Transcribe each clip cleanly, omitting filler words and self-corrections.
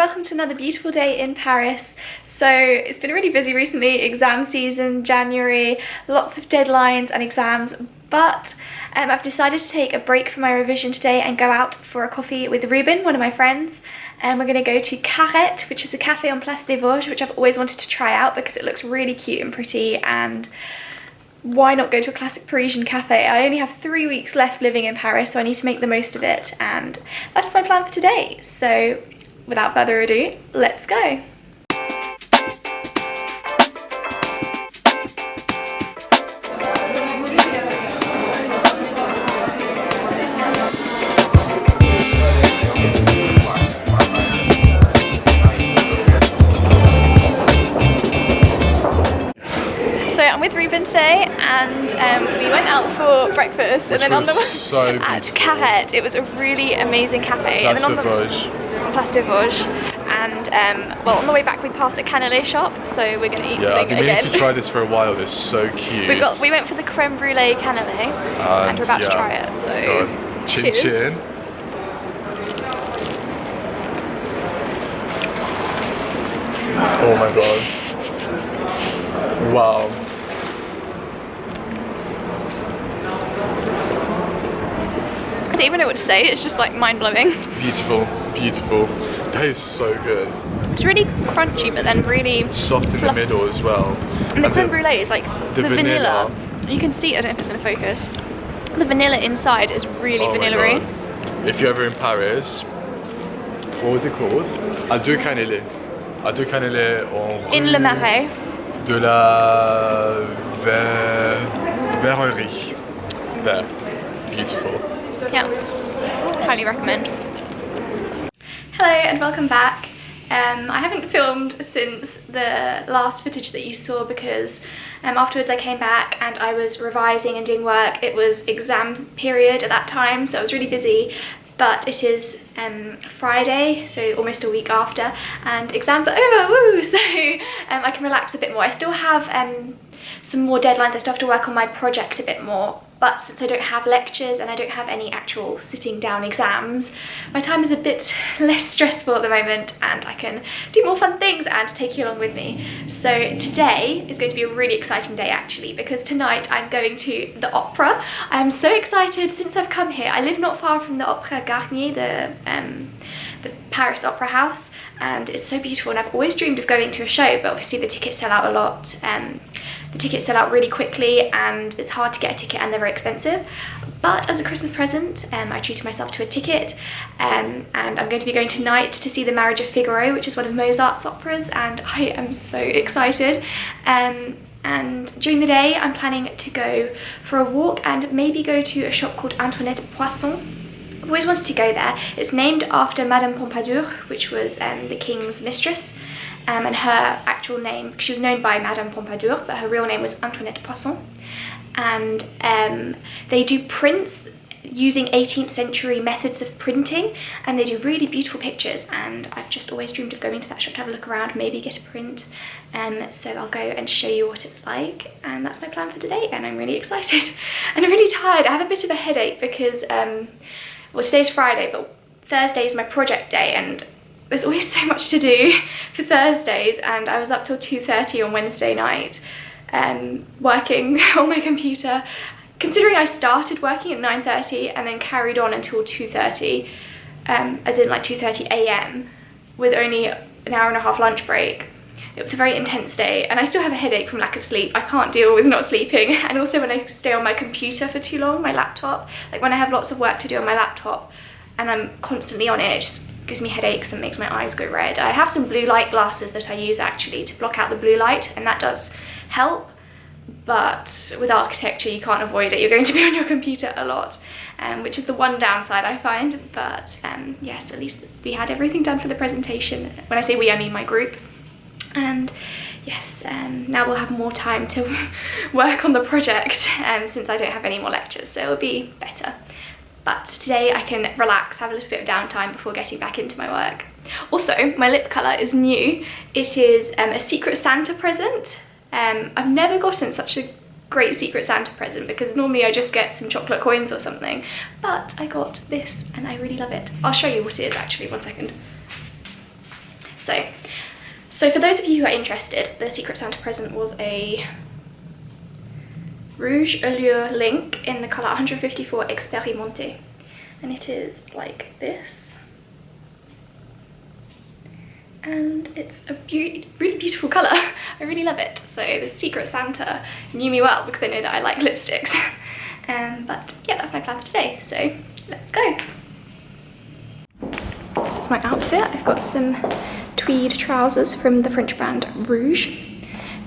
welcome to another beautiful day in Paris. So it's been really busy recently, exam season, January, lots of deadlines and exams, but I've decided to take a break from my revision today and go out for a coffee with Reuben, one of my friends. And we're going to go to Carette, which is a cafe on Place des Vosges, which I've always wanted to try out because it looks really cute and pretty, and why not go to a classic Parisian cafe? I only have 3 weeks left living in Paris, so I need to make the most of it, and that's my plan for today. So without further ado, let's go. I'm with Reuben today, and we went out for breakfast, and then on the way at Carette, it was a really amazing cafe. And then on Place des Vosges, and well, on the way back we passed a canelé shop, so we're going to eat something again. Yeah, I've been meaning to try this for a while. It's so cute. We went for the Creme Brulee canelé, and we're about to try it. So chin chin. Oh my god! Wow. I don't even know what to say, it's just like mind-blowing. Beautiful, beautiful. That is so good. It's really crunchy, but then really soft in the middle as well. And the creme brulee is like the vanilla. You can see, I don't know if it's going to focus. The vanilla inside is really vanilla-y. If you're ever in Paris, what was it called? Aux Deux Canelés. Aux Deux Canelés in le Marais. De la Verrerie. There. Beautiful. Yeah, highly recommend. Hello and welcome back. I haven't filmed since the last footage that you saw because afterwards I came back and I was revising and doing work. It was exam period at that time, so I was really busy, but it is Friday, so almost a week after, and exams are over, woo! So I can relax a bit more. I still have some more deadlines. I still have to work on my project a bit more, but since I don't have lectures and I don't have any actual sitting down exams, my time is a bit less stressful at the moment, and I can do more fun things and take you along with me. So today is going to be a really exciting day actually, because tonight I'm going to the opera. I'm so excited since I've come here. I live not far from the Palais Garnier, the Paris Opera House, and it's so beautiful, and I've always dreamed of going to a show, but obviously the tickets sell out a lot. The tickets sell out really quickly and it's hard to get a ticket and they're very expensive. But as a Christmas present, I treated myself to a ticket, and I'm going to be going tonight to see the Marriage of Figaro, which is one of Mozart's operas, and I am so excited. And during the day I'm planning to go for a walk and maybe go to a shop called Antoinette Poisson. I've always wanted to go there. It's named after Madame Pompadour, which was the king's mistress. And her actual name, she was known by Madame Pompadour, but her real name was Antoinette Poisson. And they do prints using 18th century methods of printing, and they do really beautiful pictures, and I've just always dreamed of going to that shop to have a look around, maybe get a print. So I'll go and show you what it's like, and that's my plan for today, and I'm really excited. And I'm really tired. I have a bit of a headache because, well, today's Friday, but Thursday is my project day, and there's always so much to do for Thursdays, and I was up till 2:30 on Wednesday night working on my computer. Considering I started working at 9:30 and then carried on until 2:30, as in like 2:30 AM, with only an hour and a half lunch break. It was a very intense day, and I still have a headache from lack of sleep. I can't deal with not sleeping, and also when I stay on my computer for too long, my laptop, like when I have lots of work to do on my laptop and I'm constantly on it, it just gives me headaches and makes my eyes go red. I have some blue light glasses that I use actually to block out the blue light, and that does help, but with architecture you can't avoid it. You're going to be on your computer a lot, which is the one downside I find, but yes, at least we had everything done for the presentation. When I say we, I mean my group. And yes, now we'll have more time to work on the project since I don't have any more lectures, so it'll be better. But today I can relax, have a little bit of downtime before getting back into my work. Also, my lip colour is new. It is a Secret Santa present. I've never gotten such a great Secret Santa present because normally I just get some chocolate coins or something, but I got this and I really love it. I'll show you what it is actually, one second. So for those of you who are interested, the Secret Santa present was a Rouge Allure link in the colour 154 Expérimenté, and it is like this, and it's a really beautiful colour. I really love it. So the Secret Santa knew me well because they know that I like lipsticks. But yeah, that's my plan for today, so let's go. This is my outfit. I've got some tweed trousers from the French brand Rouge,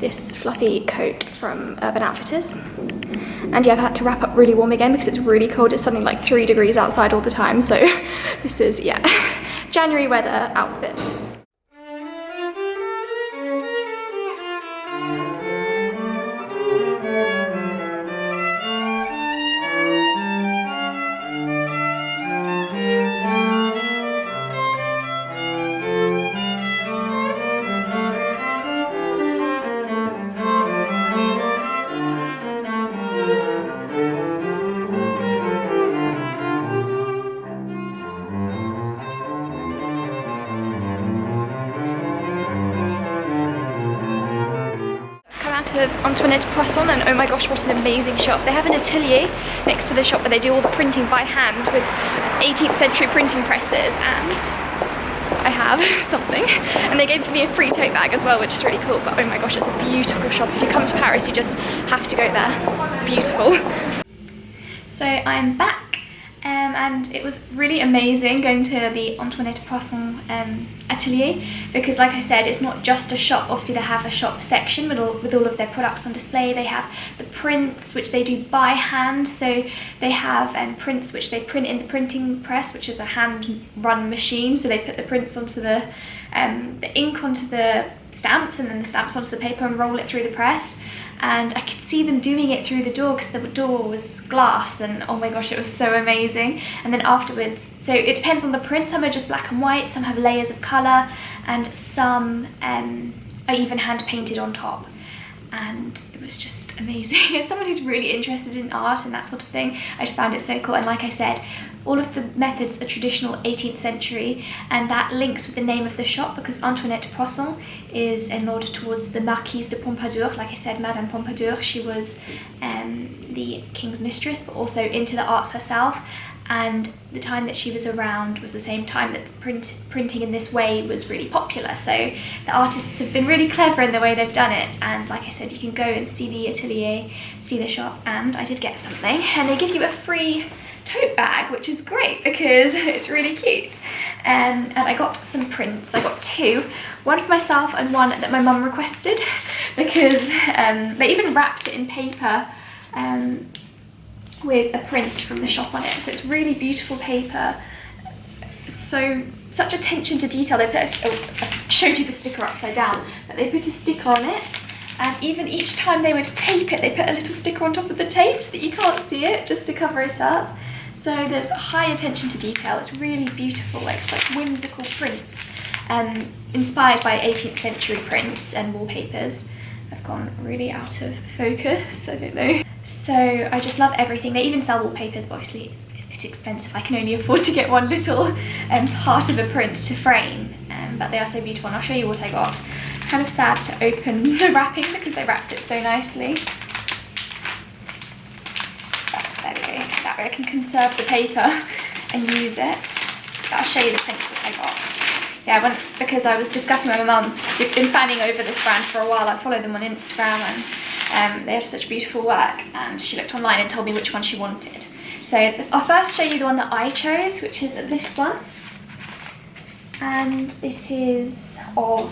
this fluffy coat from Urban Outfitters, and yeah, I've had to wrap up really warm again because it's really cold. It's something like 3 degrees outside all the time, so this is, yeah, January weather outfit. Of Antoinette Poisson, and oh my gosh, what an amazing shop. They have an atelier next to the shop where they do all the printing by hand with 18th century printing presses, and I have something, and they gave me a free tote bag as well, which is really cool. But oh my gosh, it's a beautiful shop. If you come to Paris, you just have to go there. It's beautiful. So I'm back, and it was really amazing going to the Antoinette Poisson atelier, because like I said, it's not just a shop. Obviously they have a shop section with all of their products on display. They have the prints, which they do by hand, so they have prints which they print in the printing press, which is a hand run machine. So they put the prints onto the ink onto the stamps, and then the stamps onto the paper, and roll it through the press. And I could see them doing it through the door because the door was glass, and oh my gosh, it was so amazing. And then afterwards, so it depends on the print. Some are just black and white, some have layers of colour, and some are even hand painted on top. And it was just amazing. As someone who's really interested in art and that sort of thing, I just found it so cool. And like I said, all of the methods are traditional 18th century, and that links with the name of the shop because Antoinette Poisson is a nod towards the Marquise de Pompadour. Like I said, Madame Pompadour, she was the king's mistress, but also into the arts herself. And the time that she was around was the same time that printing in this way was really popular. So the artists have been really clever in the way they've done it. And like I said, you can go and see the atelier, see the shop, and I did get something. And they give you a free tote bag, which is great because it's really cute. And I got some prints. I got 2, one for myself and one that my mum requested because they even wrapped it in paper with a print from the shop on it. So it's really beautiful paper. So such attention to detail. They put I showed you the sticker upside down, but they put a sticker on it, and even each time they would tape it, they put a little sticker on top of the tape so that you can't see it, just to cover it up. So there's high attention to detail. It's really beautiful, like just like whimsical prints, inspired by 18th century prints and wallpapers. I've gone really out of focus, I don't know. So I just love everything. They even sell wallpapers, but obviously it's a bit expensive. I can only afford to get one little part of a print to frame, but they are so beautiful, and I'll show you what I got. It's kind of sad to open the wrapping because they wrapped it so nicely. But there we go. That way I can conserve the paper and use it. But I'll show you the prints that I got. Yeah, because I was discussing with my mum, we've been fanning over this brand for a while. I follow them on Instagram, and they have such beautiful work, and she looked online and told me which one she wanted. So I'll first show you the one that I chose, which is this one. And it is of,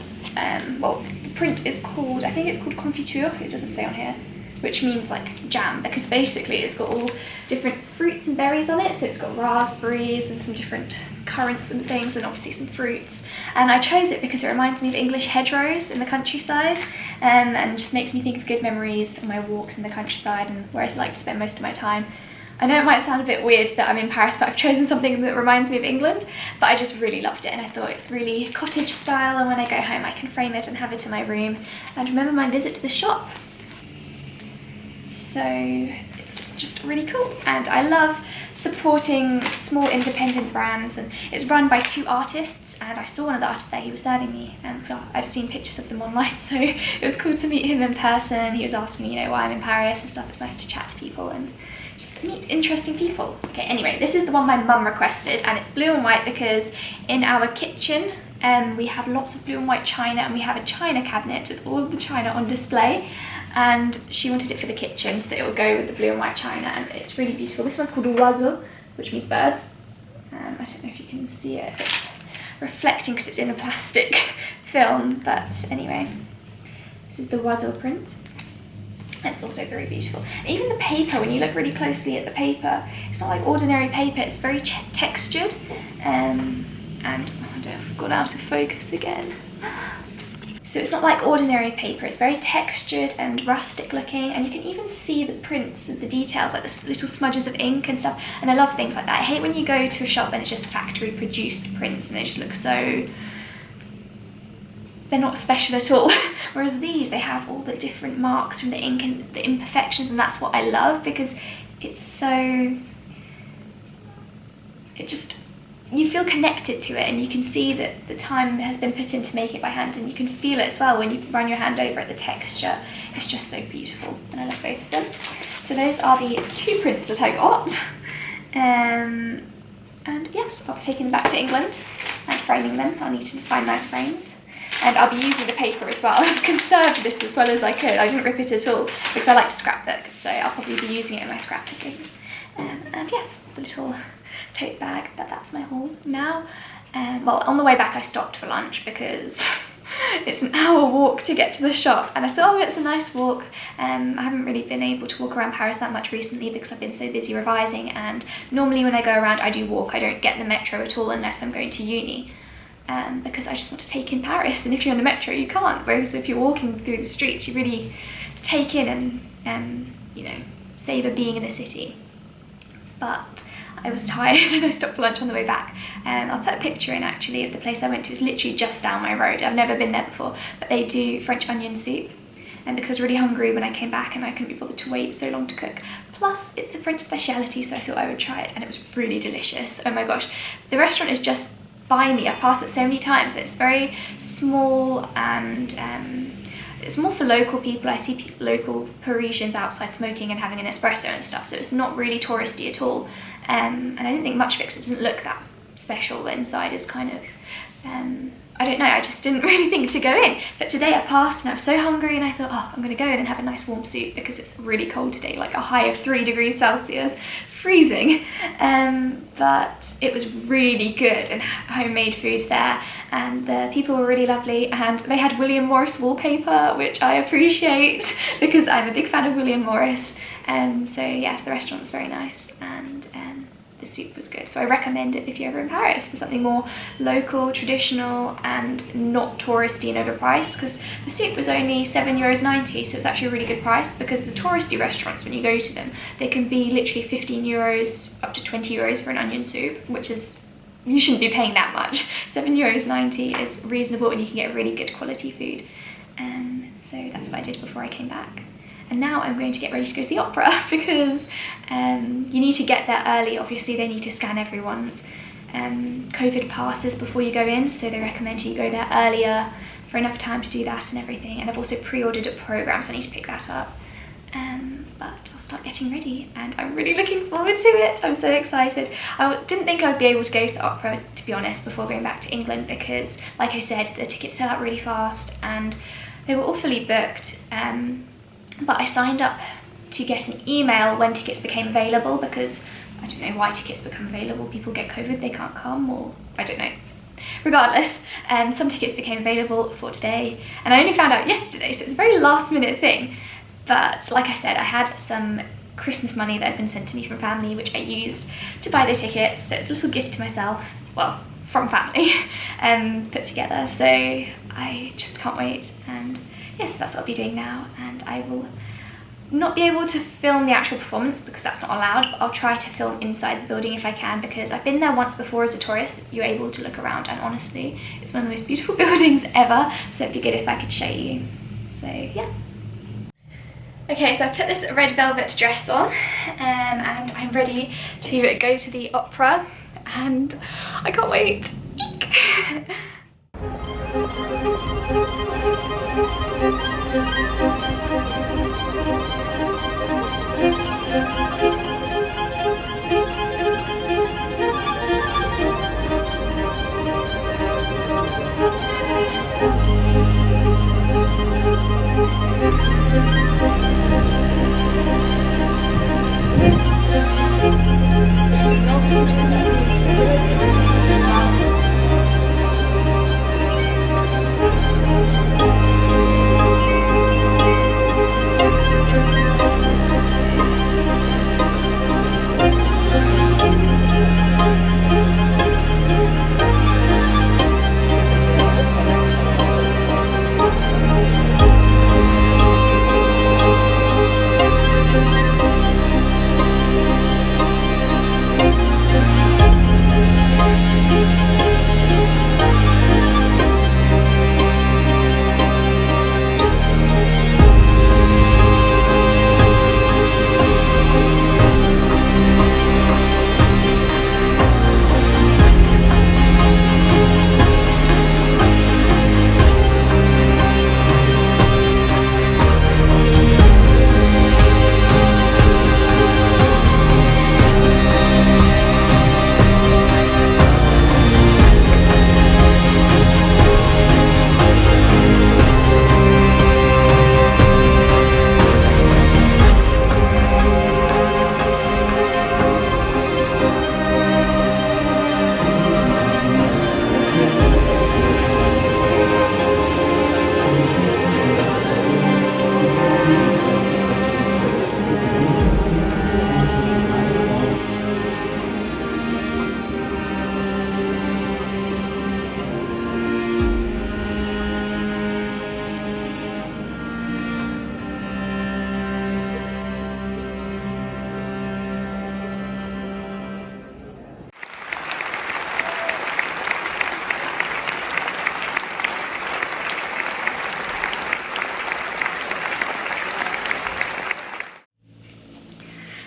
well, the print is called, I think it's called confiture, it doesn't say on here, which means like jam, because basically it's got all different fruits and berries on it. So it's got raspberries and some different currants and things, and obviously some fruits. And I chose it because it reminds me of English hedgerows in the countryside, and just makes me think of good memories of my walks in the countryside and where I like to spend most of my time. I know it might sound a bit weird that I'm in Paris, but I've chosen something that reminds me of England, but I just really loved it, and I thought it's really cottage style, and when I go home I can frame it and have it in my room and remember my visit to the shop. So it's just really cool, and I love supporting small independent brands, and it's run by 2 artists, and I saw one of the artists there. He was serving me, because I've seen pictures of them online, so it was cool to meet him in person. He was asking me, you know, why I'm in Paris and stuff. It's nice to chat to people and just meet interesting people. Okay, anyway, this is the one my mum requested, and it's blue and white because in our kitchen we have lots of blue and white china, and we have a china cabinet with all of the china on display, and she wanted it for the kitchen so that it will go with the blue and white china, and it's really beautiful. This one's called Oiseau, which means birds. I don't know if you can see it, it's reflecting because it's in a plastic film, but anyway, this is the Oiseau print. And it's also very beautiful. And even the paper, when you look really closely at the paper, it's not like ordinary paper, it's very textured. And I've gone out of focus again. So it's not like ordinary paper, it's very textured and rustic looking, and you can even see the prints of the details, like the little smudges of ink and stuff, and I love things like that. I hate when you go to a shop and it's just factory produced prints and they just look so, they're not special at all. Whereas these, they have all the different marks from the ink and the imperfections, and that's what I love, because it's so, it just, you feel connected to it, and you can see that the time has been put in to make it by hand, and you can feel it as well when you run your hand over it, the texture. It's just so beautiful, and I love both of them. So those are the 2 prints that I got. And yes, I'll be taking them back to England and framing them. I'll need to find nice frames. And I'll be using the paper as well. I've conserved this as well as I could. I didn't rip it at all because I like to scrapbook, so I'll probably be using it in my scrapbooking. And yes, the little tote bag, but that's my haul now. Well, on the way back I stopped for lunch because it's an hour walk to get to the shop, and I thought, oh, it's a nice walk. I haven't really been able to walk around Paris that much recently because I've been so busy revising, and normally when I go around I do walk. I don't get the metro at all unless I'm going to uni. Because I just want to take in Paris, and if you're in the metro you can't, whereas if you're walking through the streets you really take in and you know, savour being in the city. But I was tired and I stopped for lunch on the way back. I'll put a picture in actually of the place I went to. It's literally just down my road. I've never been there before, but they do French onion soup, and because I was really hungry when I came back and I couldn't be bothered to wait so long to cook. Plus it's a French speciality, so I thought I would try it, and it was really delicious. Oh my gosh, the restaurant is just by me. I've passed it so many times. It's very small, and it's more for local people. I see local Parisians outside smoking and having an espresso and stuff, so it's not really touristy at all. And I didn't think much of it because it doesn't look that special. The inside is kind of, I don't know, I just didn't really think to go in. But today I passed and I was so hungry, and I thought, oh, I'm going to go in and have a nice warm soup because it's really cold today, like a high of 3 degrees Celsius, freezing. But it was really good, and homemade food there, and the people were really lovely, and they had William Morris wallpaper, which I appreciate because I'm a big fan of William Morris. So yes, the restaurant was very nice, and the soup was good. So I recommend it if you're ever in Paris for something more local, traditional, and not touristy and overpriced, because the soup was only €7.90, so it's actually a really good price, because the touristy restaurants, when you go to them, they can be literally €15 up to €20 for an onion soup, which is, you shouldn't be paying that much. €7.90 is reasonable, and you can get really good quality food. So that's what I did before I came back. And now I'm going to get ready to go to the opera because you need to get there early. Obviously they need to scan everyone's COVID passes before you go in, so they recommend you go there earlier for enough time to do that and everything. And I've also pre-ordered a programme, so I need to pick that up. But I'll start getting ready, and I'm really looking forward to it. I'm so excited. I didn't think I'd be able to go to the opera, to be honest, before going back to England, because like I said, the tickets sell out really fast and they were all fully booked. But I signed up to get an email when tickets became available, because I don't know why tickets become available. People get COVID, they can't come, or I don't know. Regardless, some tickets became available for today, and I only found out yesterday, so it's a very last minute thing. But like I said, I had some Christmas money that had been sent to me from family, which I used to buy the tickets, so it's a little gift to myself, well, from family, put together. So I just can't wait, and yes, that's what I'll be doing now. And I will not be able to film the actual performance because that's not allowed, but I'll try to film inside the building if I can, because I've been there once before as a tourist. You're able to look around, and honestly, it's one of the most beautiful buildings ever, so it'd be good if I could show you. So yeah. Okay, so I put this red velvet dress on and I'm ready to go to the opera and I can't wait. Eek.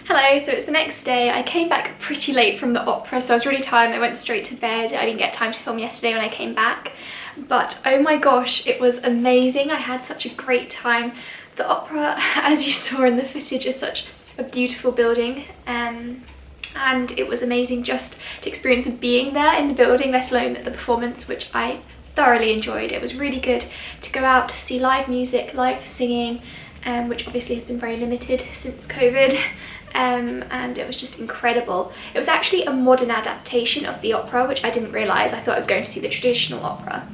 Hello, so it's the next day. I came back pretty late from the opera, so I was really tired and I went straight to bed. I didn't get time to film yesterday when I came back, but oh my gosh, it was amazing. I had such a great time. The opera, as you saw in the footage, is such a beautiful building, and it was amazing just to experience being there in the building, let alone the performance, which I thoroughly enjoyed. It was really good to go out to see live music, live singing, which obviously has been very limited since COVID. And it was just incredible. It was actually a modern adaptation of the opera, which I didn't realise. I thought I was going to see the traditional opera.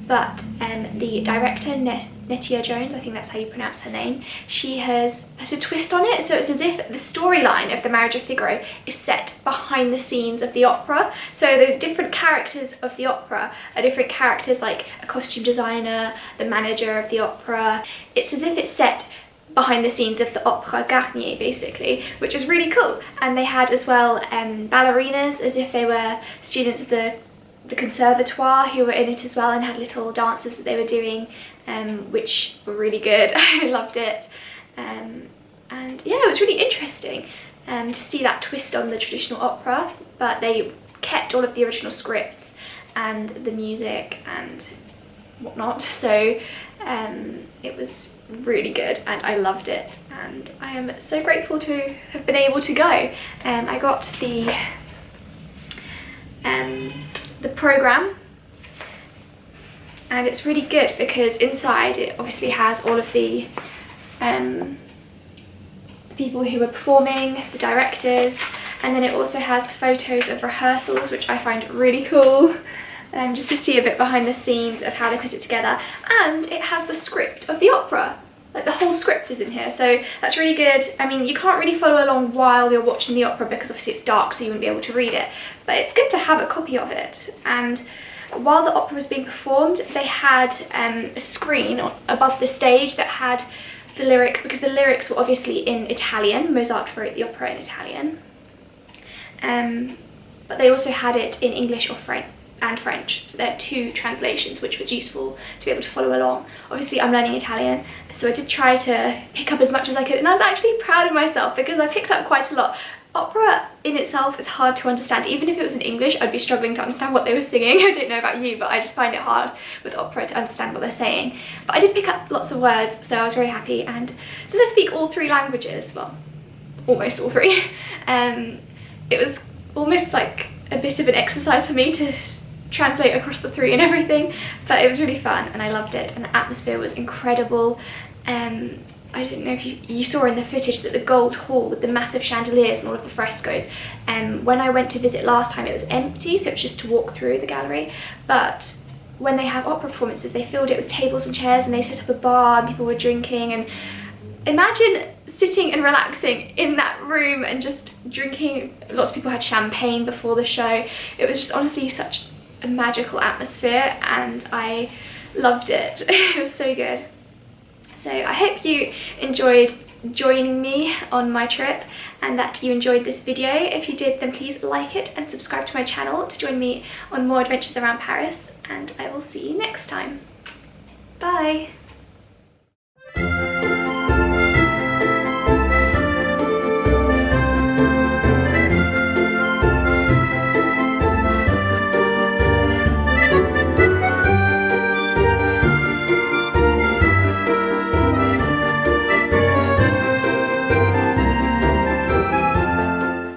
But the director, Nettia Jones, I think that's how you pronounce her name, she has put a twist on it. So it's as if the storyline of the Marriage of Figaro is set behind the scenes of the opera. So the different characters of the opera are different characters, like a costume designer, the manager of the opera. It's as if it's set behind the scenes of the Palais Garnier, basically, which is really cool. And they had as well ballerinas, as if they were students of the conservatoire who were in it as well, and had little dances that they were doing, which were really good. I loved it. And yeah, it was really interesting to see that twist on the traditional opera, but they kept all of the original scripts and the music and whatnot, so it was really good and I loved it, and I am so grateful to have been able to go. I got the programme, and it's really good because inside it obviously has all of the people who were performing, the directors, and then it also has photos of rehearsals, which I find really cool. Just to see a bit behind the scenes of how they put it together, and it has the script of the opera, like the whole script is in here, so that's really good. I mean, you can't really follow along while you're watching the opera because obviously it's dark, so you wouldn't be able to read it, but it's good to have a copy of it. And while the opera was being performed, they had a screen above the stage that had the lyrics, because the lyrics were obviously in Italian. Mozart wrote the opera in Italian, but they also had it in English or and French. So there are 2 translations, which was useful to be able to follow along. Obviously I'm learning Italian, so I did try to pick up as much as I could, and I was actually proud of myself because I picked up quite a lot. Opera in itself is hard to understand. Even if it was in English, I'd be struggling to understand what they were singing. I don't know about you, but I just find it hard with opera to understand what they're saying. But I did pick up lots of words, so I was very happy. And since I speak all 3 languages, well, almost all 3, it was almost like a bit of an exercise for me to translate across the 3 and everything, but it was really fun and I loved it, and the atmosphere was incredible. I don't know if you saw in the footage that the gold hall with the massive chandeliers and all of the frescoes, when I went to visit last time it was empty, so it was just to walk through the gallery, but when they have opera performances they filled it with tables and chairs and they set up a bar and people were drinking, and imagine sitting and relaxing in that room and just drinking. Lots of people had champagne before the show. It was just honestly such a magical atmosphere and I loved it. It was so good. So I hope you enjoyed joining me on my trip and that you enjoyed this video. If you did, then please like it and subscribe to my channel to join me on more adventures around Paris, and I will see you next time. Bye!